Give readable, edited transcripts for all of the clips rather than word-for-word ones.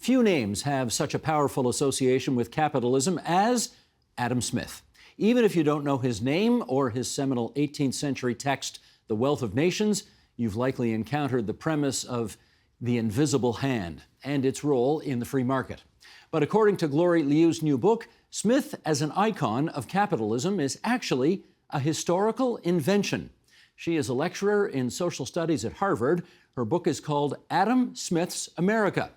Few names have such a powerful association with capitalism as Adam Smith. Even if you don't know his name or his seminal 18th century text, The Wealth of Nations, you've likely encountered the premise of the invisible hand and its role in the free market. But according to Glory Liu's new book, Smith as an icon of capitalism is actually a historical invention. She is a lecturer in social studies at Harvard. Her book is called Adam Smith's America.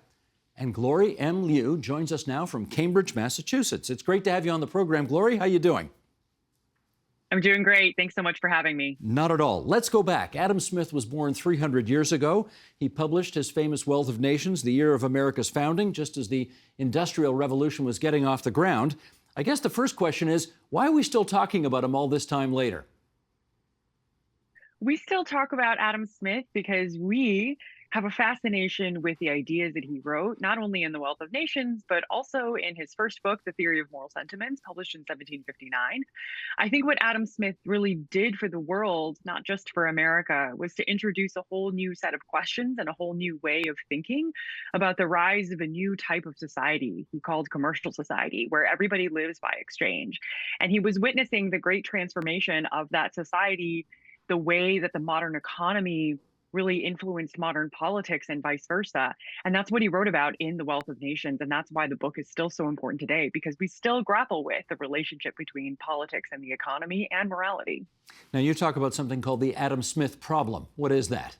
And Glory M. Liu joins us now from Cambridge, Massachusetts. It's great to have you on the program, Glory. How are you doing? I'm doing great. Thanks so much for having me. Not at all. Let's go back. Adam Smith was born 300 years ago. He published his famous Wealth of Nations, the year of America's founding, just as the Industrial Revolution was getting off the ground. I guess the first question is, why are we still talking about him all this time later? We still talk about Adam Smith because we have a fascination with the ideas that he wrote, not only in The Wealth of Nations, but also in his first book, The Theory of Moral Sentiments, published in 1759. I think what Adam Smith really did for the world, not just for America, was to introduce a whole new set of questions and a whole new way of thinking about the rise of a new type of society he called commercial society, where everybody lives by exchange. And he was witnessing the great transformation of that society, the way that the modern economy really influenced modern politics and vice versa. And that's what he wrote about in The Wealth of Nations. And that's why the book is still so important today, because we still grapple with the relationship between politics and the economy and morality. Now, you talk about something called the Adam Smith problem. What is that?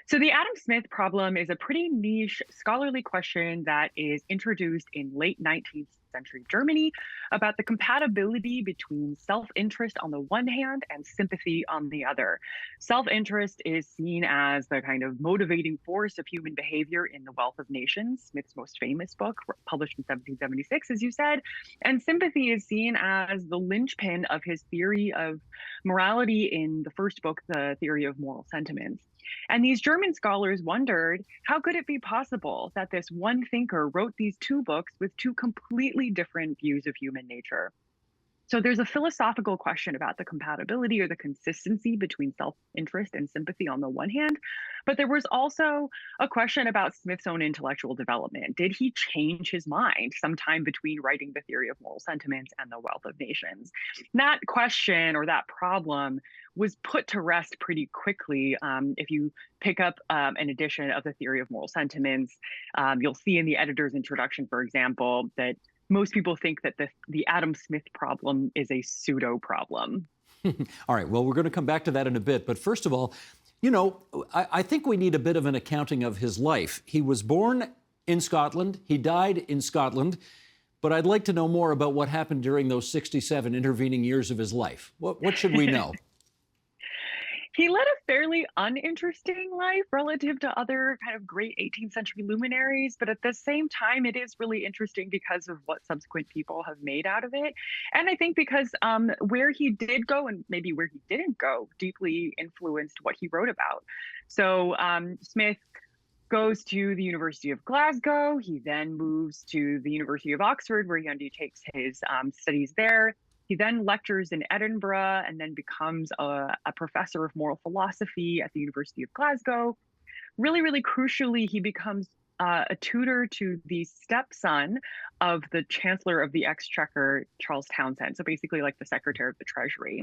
So the Adam Smith problem is a pretty niche scholarly question that is introduced in late 19th century Germany about the compatibility between self-interest on the one hand and sympathy on the other. Self-interest is seen as the kind of motivating force of human behavior in The Wealth of Nations, Smith's most famous book, published in 1776, as you said. And sympathy is seen as the linchpin of his theory of morality in the first book, The Theory of Moral Sentiments. And these German scholars wondered, how could it be possible that this one thinker wrote these two books with two completely different views of human nature? So there's a philosophical question about the compatibility or the consistency between self-interest and sympathy on the one hand, but there was also a question about Smith's own intellectual development. Did he change his mind sometime between writing The Theory of Moral Sentiments and The Wealth of Nations? That question or that problem was put to rest pretty quickly. If you pick up an edition of The Theory of Moral Sentiments, you'll see in the editor's introduction, for example, that most people think that the Adam Smith problem is a pseudo problem. All right, well, we're going to come back to that in a bit. But first of all, you know, I think we need a bit of an accounting of his life. He was born in Scotland. He died in Scotland. But I'd like to know more about what happened during those 67 intervening years of his life. What should we know? He led a fairly uninteresting life relative to other kind of great 18th century luminaries, but at the same time, it is really interesting because of what subsequent people have made out of it. And I think because where he did go and maybe where he didn't go deeply influenced what he wrote about. So Smith goes to the University of Glasgow. He then moves to the University of Oxford, where he undertakes his studies there. He then lectures in Edinburgh and then becomes a professor of moral philosophy at the University of Glasgow. Really, really crucially, he becomes a tutor to the stepson of the Chancellor of the Exchequer, Charles Townshend, so basically like the Secretary of the Treasury.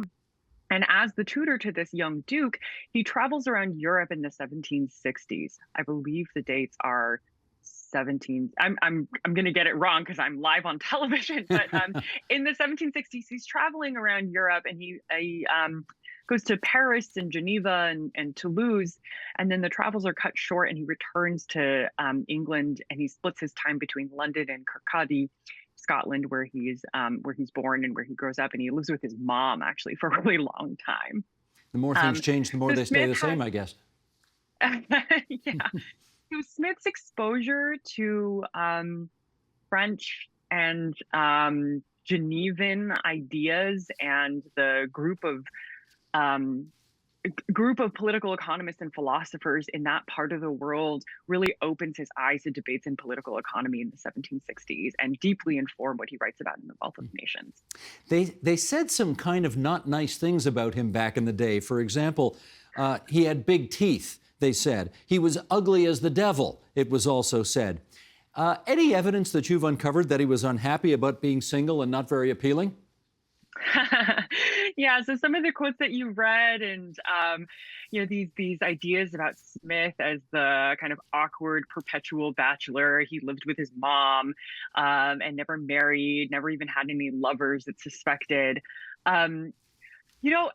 And as the tutor to this young duke, he travels around Europe in the 1760s. I believe the dates are 17. I'm going to get it wrong because I'm live on television. But in the 1760s, he's traveling around Europe, and he goes to Paris and Geneva and Toulouse, and then the travels are cut short, and he returns to England, and he splits his time between London and Kirkcaldy, Scotland, where he's born and where he grows up, and he lives with his mom actually for a really long time. The more things change, the more they stay the same, I guess. Yeah. So Smith's exposure to French and Genevan ideas and the group of political economists and philosophers in that part of the world really opens his eyes to debates in political economy in the 1760s and deeply inform what he writes about in The Wealth of Nations. They said some kind of not nice things about him back in the day. For example, he had big teeth. they said. He was ugly as the devil, it was also said. Any evidence that you've uncovered that he was unhappy about being single and not very appealing? Yeah, so some of the quotes that you read and these ideas about Smith as the kind of awkward perpetual bachelor. He lived with his mom and never married, never even had any lovers, it's suspected. Um,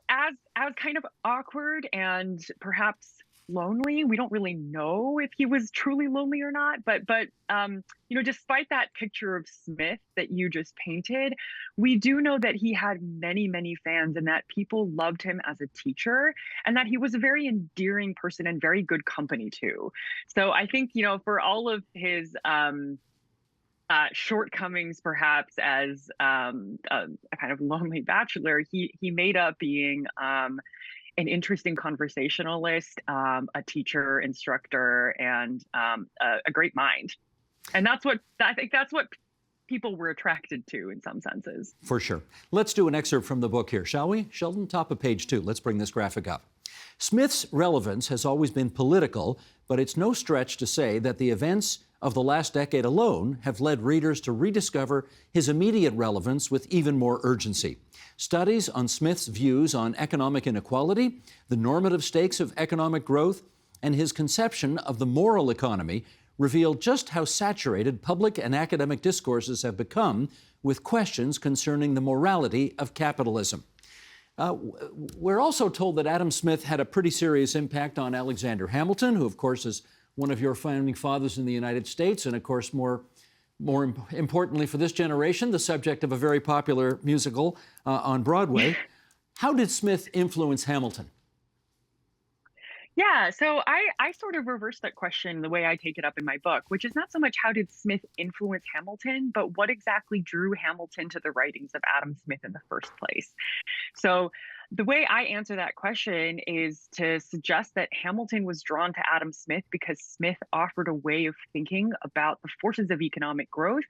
as kind of awkward and perhaps lonely. We don't really know if he was truly lonely or not, but despite that picture of Smith that you just painted, we do know that he had many, many fans and that people loved him as a teacher and that he was a very endearing person and very good company too. So I think, for all of his shortcomings, perhaps as a kind of lonely bachelor, he made up being an interesting conversationalist, a teacher, instructor, and a great mind. And I think that's what people were attracted to in some senses. For sure. Let's do an excerpt from the book here, shall we? Sheldon, top of page 2. Let's bring this graphic up. Smith's relevance has always been political, but it's no stretch to say that the events of the last decade alone have led readers to rediscover his immediate relevance with even more urgency. Studies on Smith's views on economic inequality, the normative stakes of economic growth, and his conception of the moral economy reveal just how saturated public and academic discourses have become with questions concerning the morality of capitalism. We're also told that Adam Smith had a pretty serious impact on Alexander Hamilton, who, of course, is one of your founding fathers in the United States, and, of course, more importantly for this generation, the subject of a very popular musical on Broadway. How did Smith influence Hamilton? Yeah, so I sort of reverse that question the way I take it up in my book, which is not so much how did Smith influence Hamilton, but what exactly drew Hamilton to the writings of Adam Smith in the first place. So the way I answer that question is to suggest that Hamilton was drawn to Adam Smith because Smith offered a way of thinking about the forces of economic growth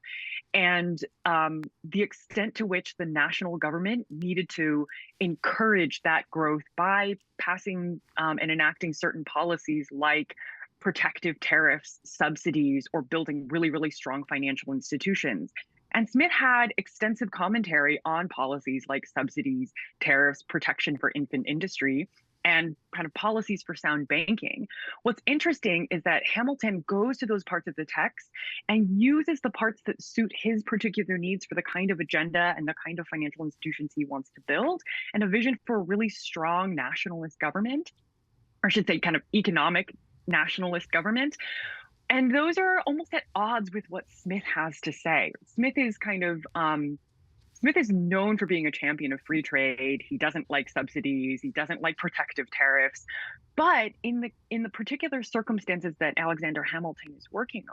and the extent to which the national government needed to encourage that growth by passing and enacting certain policies like protective tariffs, subsidies, or building really, really strong financial institutions. And Smith had extensive commentary on policies like subsidies, tariffs, protection for infant industry, and kind of policies for sound banking. What's interesting is that Hamilton goes to those parts of the text and uses the parts that suit his particular needs for the kind of agenda and the kind of financial institutions he wants to build, and a vision for a really strong nationalist government, or I should say kind of economic nationalist government. And those are almost at odds with what Smith has to say. Smith is known for being a champion of free trade. He doesn't like subsidies. He doesn't like protective tariffs. But in the particular circumstances that Alexander Hamilton is working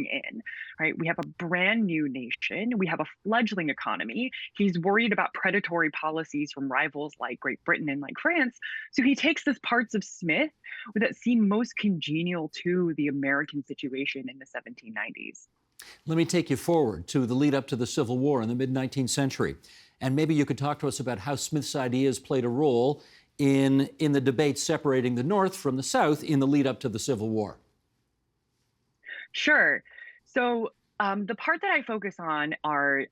in, right? We have a brand new nation. We have a fledgling economy. He's worried about predatory policies from rivals like Great Britain and like France. So he takes those parts of Smith that seem most congenial to the American situation in the 1790s. Let me take you forward to the lead up to the Civil War in the mid-19th century. And maybe you could talk to us about how Smith's ideas played a role in the debate separating the North from the South in the lead up to the Civil War. Sure. So the part that I focus on are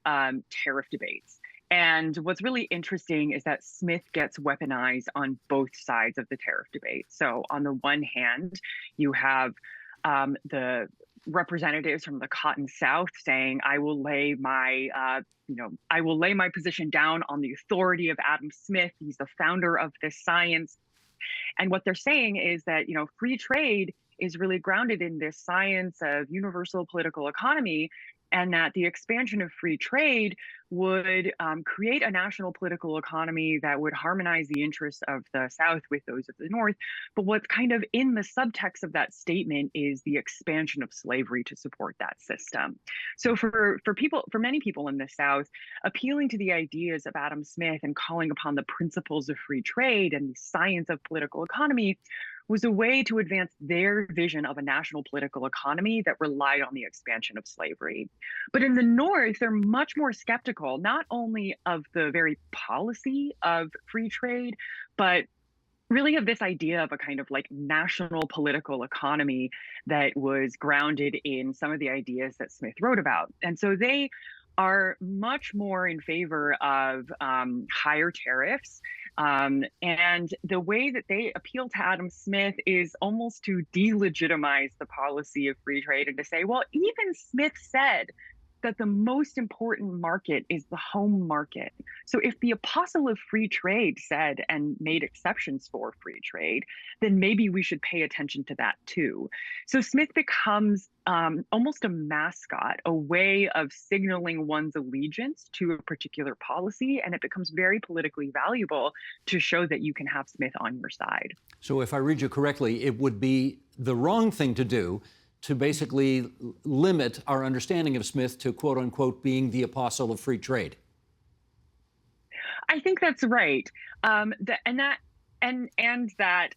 tariff debates. And what's really interesting is that Smith gets weaponized on both sides of the tariff debate. So on the one hand, you have the representatives from the Cotton South saying, I will lay my position down on the authority of Adam Smith. He's the founder of this science. And what they're saying is that, free trade is really grounded in this science of universal political economy, and that the expansion of free trade would create a national political economy that would harmonize the interests of the South with those of the North. But what's kind of in the subtext of that statement is the expansion of slavery to support that system. So for many people in the South, appealing to the ideas of Adam Smith and calling upon the principles of free trade and the science of political economy was a way to advance their vision of a national political economy that relied on the expansion of slavery. But in the North, they're much more skeptical, not only of the very policy of free trade, but really of this idea of a kind of like national political economy that was grounded in some of the ideas that Smith wrote about. And so they are much more in favor of higher tariffs. And the way that they appeal to Adam Smith is almost to delegitimize the policy of free trade and to say, well, even Smith said that the most important market is the home market. So if the apostle of free trade said and made exceptions for free trade, then maybe we should pay attention to that too. So Smith becomes almost a mascot, a way of signaling one's allegiance to a particular policy, and it becomes very politically valuable to show that you can have Smith on your side. So if I read you correctly, it would be the wrong thing to do to basically limit our understanding of Smith to, quote unquote, being the apostle of free trade. I think that's right. And that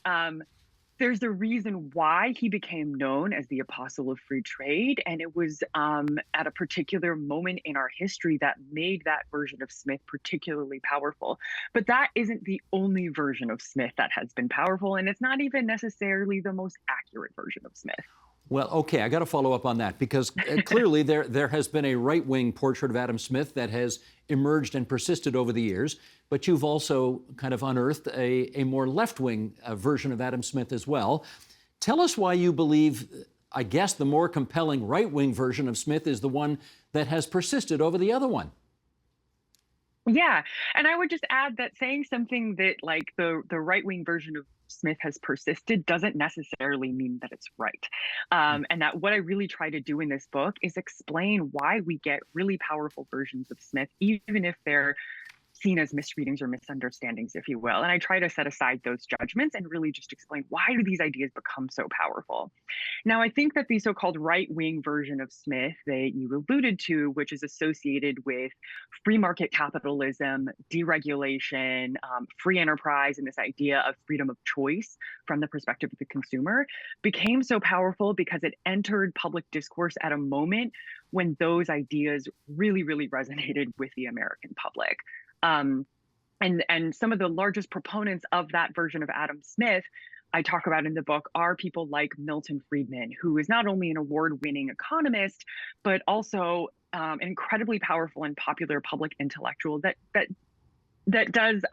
there's a reason why he became known as the apostle of free trade, and it was at a particular moment in our history that made that version of Smith particularly powerful. But that isn't the only version of Smith that has been powerful, and it's not even necessarily the most accurate version of Smith. Well, okay, I got to follow up on that because clearly there has been a right-wing portrait of Adam Smith that has emerged and persisted over the years, but you've also kind of unearthed a more left-wing version of Adam Smith as well. Tell us why you believe, I guess, the more compelling right-wing version of Smith is the one that has persisted over the other one. Yeah, and I would just add that saying something that like the right wing version of Smith has persisted doesn't necessarily mean that it's right. And that what I really try to do in this book is explain why we get really powerful versions of Smith, even if they're seen as misreadings or misunderstandings, if you will. And I try to set aside those judgments and really just explain why do these ideas become so powerful. Now, I think that the so-called right-wing version of Smith that you alluded to, which is associated with free market capitalism, deregulation, free enterprise, and this idea of freedom of choice from the perspective of the consumer, became so powerful because it entered public discourse at a moment when those ideas really, really resonated with the American public. Um, and some of the largest proponents of that version of Adam Smith I talk about in the book are people like Milton Friedman, who is not only an award-winning economist, but also an incredibly powerful and popular public intellectual that does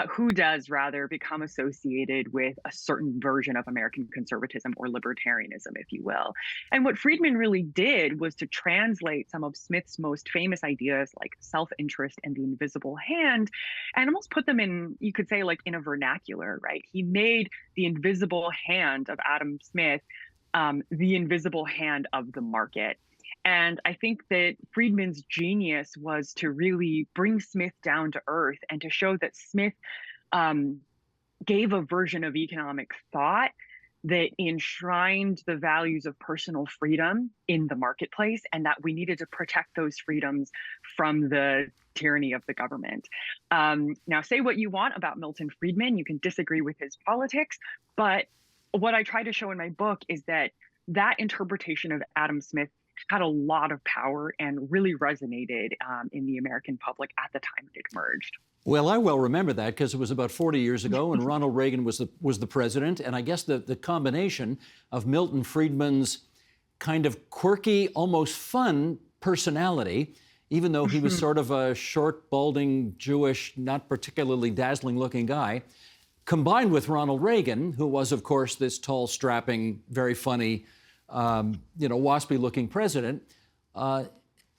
who does rather become associated with a certain version of American conservatism or libertarianism, if you will. And what Friedman really did was to translate some of Smith's most famous ideas like self-interest and the invisible hand and almost put them in, you could say, like in a vernacular, right? He made the invisible hand of Adam Smith the invisible hand of the market. And I think that Friedman's genius was to really bring Smith down to earth and to show that Smith gave a version of economic thought that enshrined the values of personal freedom in the marketplace and that we needed to protect those freedoms from the tyranny of the government. Now, say what you want about Milton Friedman, you can disagree with his politics, but what I try to show in my book is that that interpretation of Adam Smith had a lot of power and really resonated in the American public at the time it emerged. Well, I well remember that because it was about 40 years ago when Ronald Reagan was the president. And I guess the combination of Milton Friedman's kind of quirky, almost fun personality, even though he was sort of a short, balding, Jewish, not particularly dazzling looking guy, combined with Ronald Reagan, who was, of course, this tall, strapping, very funny, waspy-looking president,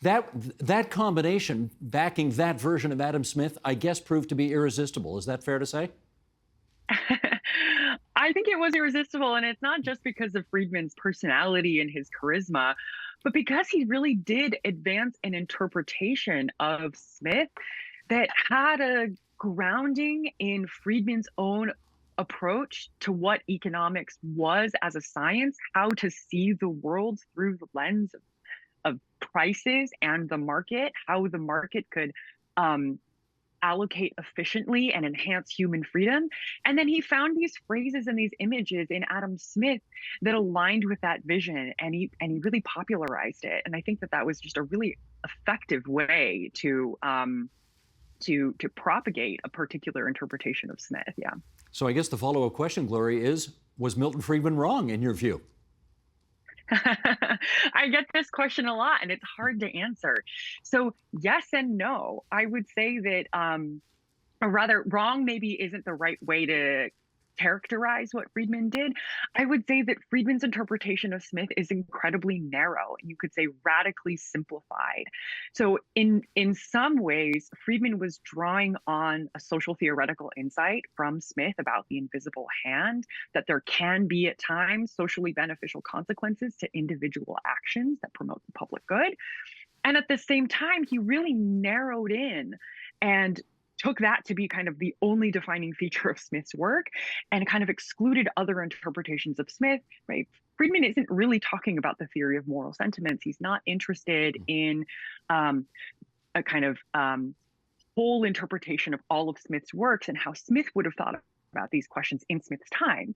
that combination, backing that version of Adam Smith, I guess proved to be irresistible. Is that fair to say? I think it was irresistible, and it's not just because of Friedman's personality and his charisma, but because he really did advance an interpretation of Smith that had a grounding in Friedman's own approach to what economics was as a science, how to see the world through the lens of prices and the market, how the market could allocate efficiently and enhance human freedom. And then he found these phrases and these images in Adam Smith that aligned with that vision, and he really popularized it. And I think that was just a really effective way to to propagate a particular interpretation of Smith. Yeah. So I guess the follow-up question, Glory, is was Milton Friedman wrong in your view? I get this question a lot and it's hard to answer. So, yes and no. I would say that, or rather, wrong maybe isn't the right way to characterize what Friedman did. I would say that Friedman's interpretation of Smith is incredibly narrow, and you could say radically simplified. So in some ways, Friedman was drawing on a social theoretical insight from Smith about the invisible hand, that there can be at times socially beneficial consequences to individual actions that promote the public good. And at the same time, he really narrowed in and took that to be kind of the only defining feature of Smith's work and kind of excluded other interpretations of Smith, right? Friedman isn't really talking about the theory of moral sentiments. He's not interested in a kind of whole interpretation of all of Smith's works and how Smith would have thought about these questions in Smith's time.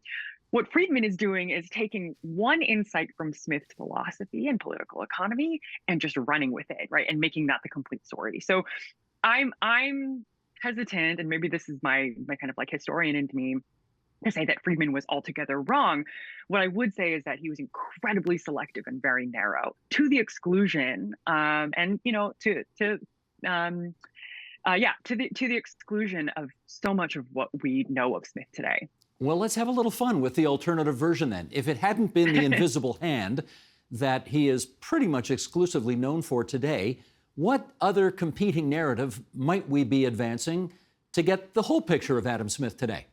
What Friedman is doing is taking one insight from Smith's philosophy and political economy and just running with it, right? And making that the complete story. So I'm hesitant, and maybe this is my kind of like historian in me, to say that Friedman was altogether wrong. What I would say is that he was incredibly selective and very narrow, to the exclusion, and to the exclusion of so much of what we know of Smith today. Well, let's have a little fun with the alternative version then. If it hadn't been the invisible hand that he is pretty much exclusively known for today, what other competing narrative might we be advancing to get the whole picture of Adam Smith today?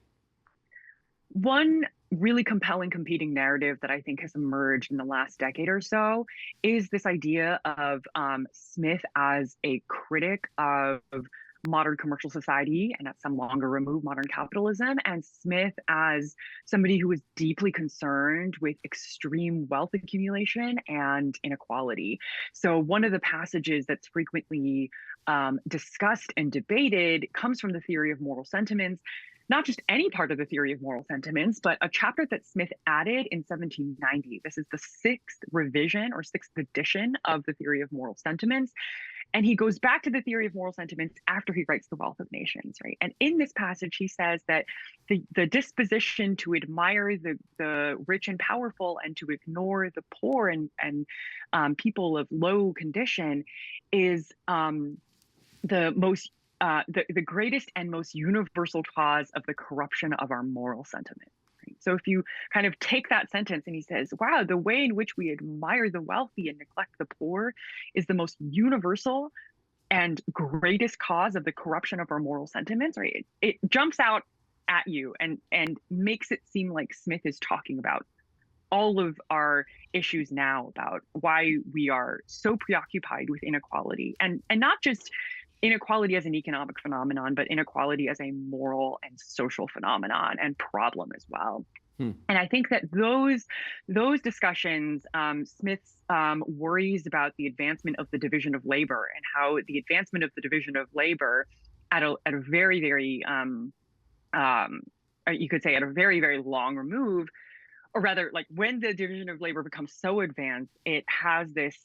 One really compelling competing narrative that I think has emerged in the last decade or so is this idea of Smith as a critic of modern commercial society and at some longer removed modern capitalism, and Smith as somebody who was deeply concerned with extreme wealth accumulation and inequality. So one of the passages that's frequently discussed and debated comes from the theory of moral sentiments. Not just any part of the theory of moral sentiments, but a chapter that Smith added in 1790. This is the sixth revision or sixth edition of the theory of moral sentiments. And he goes back to the theory of moral sentiments after he writes The Wealth of Nations, right? And in this passage, he says that the disposition to admire the rich and powerful and to ignore the poor and people of low condition is the greatest and most universal cause of the corruption of our moral sentiment. So if you kind of take that sentence and he says, wow, the way in which we admire the wealthy and neglect the poor is the most universal and greatest cause of the corruption of our moral sentiments, right? It jumps out at you and makes it seem like Smith is talking about all of our issues now, about why we are so preoccupied with inequality, and not just inequality as an economic phenomenon, but inequality as a moral and social phenomenon and problem as well. And I think that those discussions, Smith's worries about the advancement of the division of labor and how the advancement of the division of labor at a very, very, you could say at a very, very long remove, or rather, like when the division of labor becomes so advanced, it has this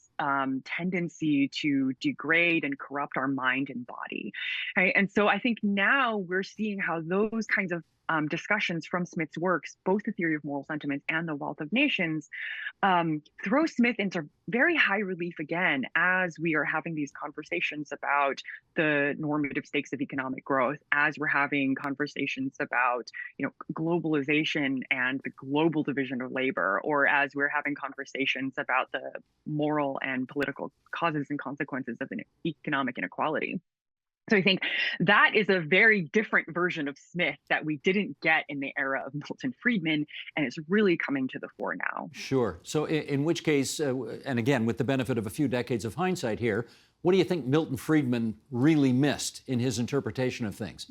tendency to degrade and corrupt our mind and body, right? And so I think now we're seeing how those kinds of discussions from Smith's works, both the theory of moral sentiments and the Wealth of Nations, throw Smith into very high relief again as we are having these conversations about the normative stakes of economic growth, as we're having conversations about, globalization and the global division of labor, or as we're having conversations about the moral and political causes and consequences of an economic inequality. So I think that is a very different version of Smith that we didn't get in the era of Milton Friedman, and it's really coming to the fore now. Sure. So in which case, and again, with the benefit of a few decades of hindsight here, what do you think Milton Friedman really missed in his interpretation of things?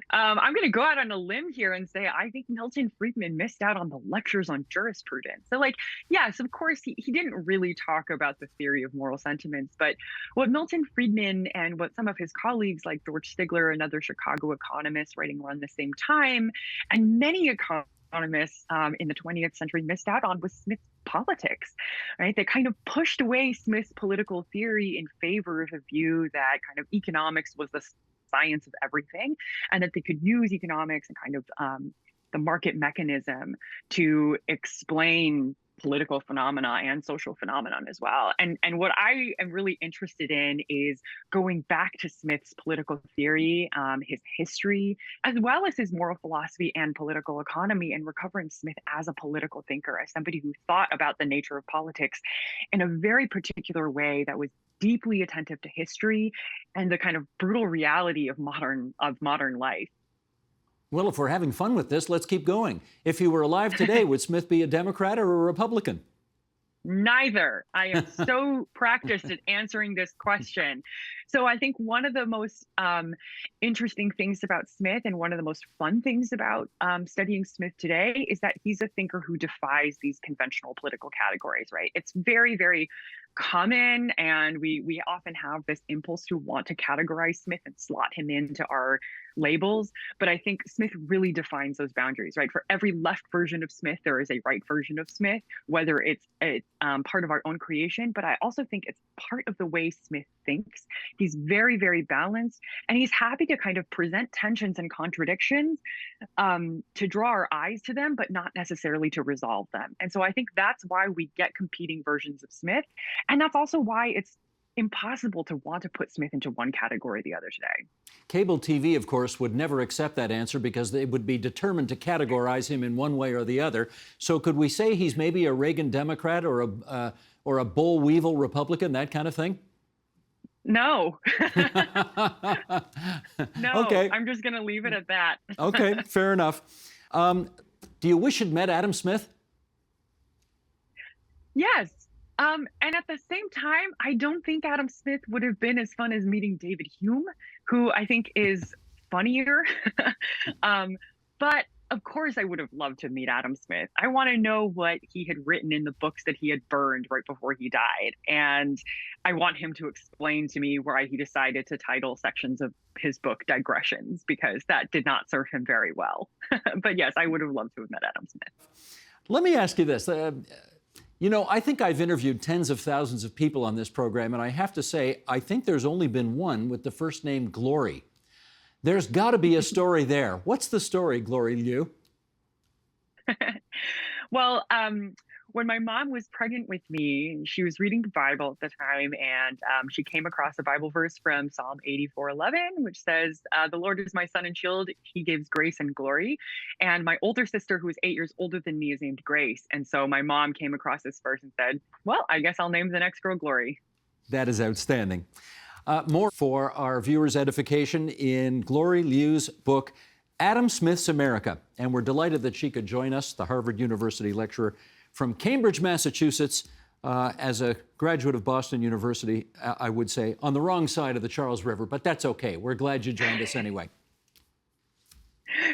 I'm going to go out on a limb here and say I think Milton Friedman missed out on the lectures on jurisprudence. So, yes, of course, he didn't really talk about the theory of moral sentiments, but what Milton Friedman and what some of his colleagues like George Stigler, another Chicago economist writing around the same time, and many economists economists in the 20th century missed out on was Smith's politics, right? They kind of pushed away Smith's political theory in favor of a view that kind of economics was the science of everything, and that they could use economics and kind of the market mechanism to explain political phenomena and social phenomenon as well. And what I am really interested in is going back to Smith's political theory, his history, as well as his moral philosophy and political economy, and recovering Smith as a political thinker, as somebody who thought about the nature of politics in a very particular way that was deeply attentive to history and the kind of brutal reality of modern life. Well, if we're having fun with this, let's keep going. If he were alive today, would Smith be a Democrat or a Republican? Neither. I am so practiced at answering this question. So I think one of the most interesting things about Smith, and one of the most fun things about studying Smith today, is that he's a thinker who defies these conventional political categories, right? It's very, very common, and we often have this impulse to want to categorize Smith and slot him into our labels. But I think Smith really defines those boundaries, right? For every left version of Smith, there is a right version of Smith, whether it's part of our own creation. But I also think it's part of the way Smith thinks. He's very, very balanced, and he's happy to kind of present tensions and contradictions to draw our eyes to them, but not necessarily to resolve them. And so I think that's why we get competing versions of Smith. And that's also why it's impossible to want to put Smith into one category or the other today. Cable TV, of course, would never accept that answer because they would be determined to categorize him in one way or the other. So could we say he's maybe a Reagan Democrat or a Boll Weevil Republican, that kind of thing? No. No, okay. I'm just going to leave it at that. Okay, fair enough. Do you wish you'd met Adam Smith? Yes. And at the same time, I don't think Adam Smith would have been as fun as meeting David Hume, who I think is funnier. But of course, I would have loved to meet Adam Smith. I want to know what he had written in the books that he had burned right before he died. And I want him to explain to me why he decided to title sections of his book Digressions, because that did not serve him very well. But yes, I would have loved to have met Adam Smith. Let me ask you this. You know, I think I've interviewed tens of thousands of people on this program, and I have to say, I think there's only been one with the first name Glory. There's got to be a story there. What's the story, Glory Liu? Well, when my mom was pregnant with me, she was reading the Bible at the time, and she came across a Bible verse from Psalm 84:11, which says, "The Lord is my sun and shield; He gives grace and glory." And my older sister, who is 8 years older than me, is named Grace. And so my mom came across this verse and said, "Well, I guess I'll name the next girl Glory." That is outstanding. More for our viewers' edification in Glory Liu's book, Adam Smith's America. And we're delighted that she could join us, the Harvard University lecturer from Cambridge, Massachusetts, as a graduate of Boston University, I would say, on the wrong side of the Charles River, but that's okay. We're glad you joined us anyway.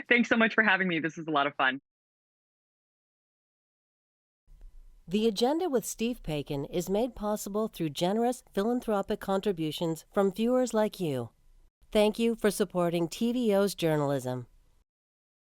Thanks so much for having me. This is a lot of fun. The Agenda with Steve Paikin is made possible through generous philanthropic contributions from viewers like you. Thank you for supporting TVO's journalism.